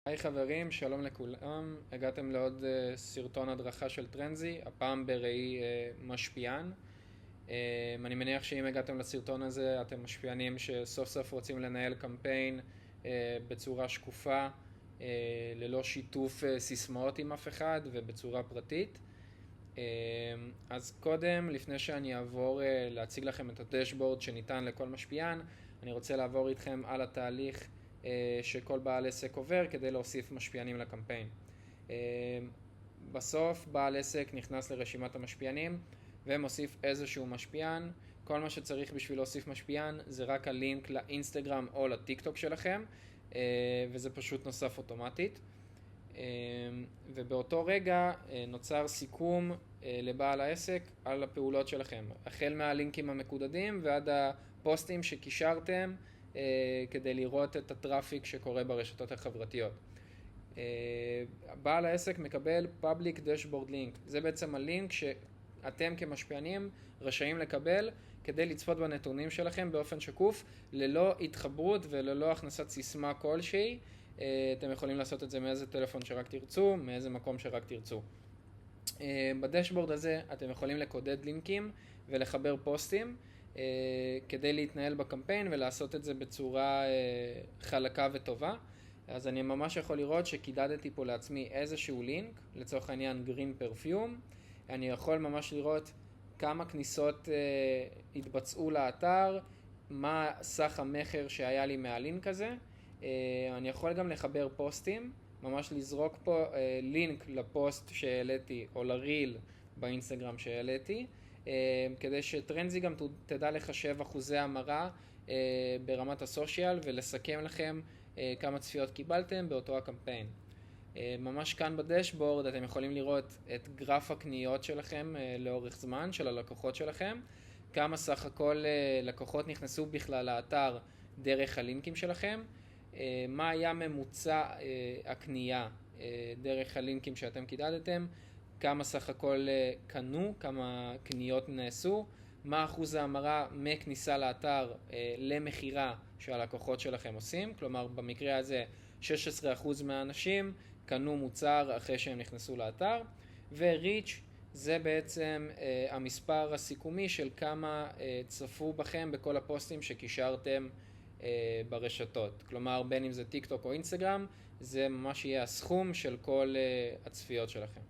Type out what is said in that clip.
היי חברים, שלום לכולם. הגעתם לעוד סרטון הדרכה של טרנזי, הפעם בראי משפיען. אני מניח שאם הגעתם לסרטון הזה, אתם משפיענים שסוף סוף רוצים לנהל קמפיין בצורה שקופה, ללא שיתוף סיסמאות עם אף אחד ובצורה פרטית. אז קודם, לפני שאני אעבור להציג לכם את הדשבורד שניתן לכל משפיען, אני רוצה לעבור איתכם על התהליך שכל בעל עסק עובר כדי להוסיף משפיענים לקמפיין. בסוף בעל עסק נכנס לרשימת המשפיענים ומוסיף איזשהו משפיען. כל מה שצריך בשביל להוסיף משפיען זה רק הלינק לאינסטגרם או לטיק טוק שלכם, וזה פשוט נוסף אוטומטית. ובאותו רגע נוצר סיכום לבעל העסק על הפעולות שלכם, החל מהלינקים המקודדים ועד הפוסטים שקישרתם כדי לראות את הטראפיק שקורה ברשתות החברתיות. בעל העסק מקבל Public Dashboard Link. זה בעצם הלינק שאתם כמשפיענים רשאים לקבל כדי לצפות בנתונים שלכם באופן שקוף, ללא התחברות וללא הכנסת סיסמה כלשהי. אתם יכולים לעשות את זה מאיזה טלפון שרק תרצו, מאיזה מקום שרק תרצו. בדשבורד הזה אתם יכולים לקודד לינקים ולחבר פוסטים כדי להתנהל בקמפיין ולעשות את זה בצורה חלקה וטובה. אז אני ממש יכול לראות שקידדתי פה לעצמי איזשהו לינק, לצורך העניין Green Perfume. אני יכול ממש לראות כמה כניסות התבצעו לאתר, מה סך המחר שהיה לי מהלינק הזה. אני יכול גם לחבר פוסטים, ממש לזרוק פה לינק לפוסט שהעליתי או לריל באינסטגרם שהעליתי, כדי שטרנזי גם תדע לחשב אחוזי המרה ברמת הסושיאל ולסכם לכם כמה צפיות קיבלתם באותו הקמפיין. ממש כאן בדשבורד אתם יכולים לראות את גרף הקניות שלכם לאורך זמן של הלקוחות שלכם, כמה סך הכל לקוחות נכנסו בכלל לאתר דרך הלינקים שלכם, מה היה ממוצע הקנייה דרך הלינקים שאתם קידדתם, כמה סך הכל קנו, כמה קניות נעשו, מה אחוז ההמרה מכניסה לאתר למחירה שהלקוחות שלכם עושים. כלומר במקרה הזה 16% מהאנשים קנו מוצר אחרי שהם נכנסו לאתר, וריץ' זה בעצם המספר הסיכומי של כמה צפו בכם בכל הפוסטים שקישרתם ברשתות. כלומר בין אם זה טיק טוק או אינסטגרם, זה ממש יהיה הסכום של כל הצפיות שלכם.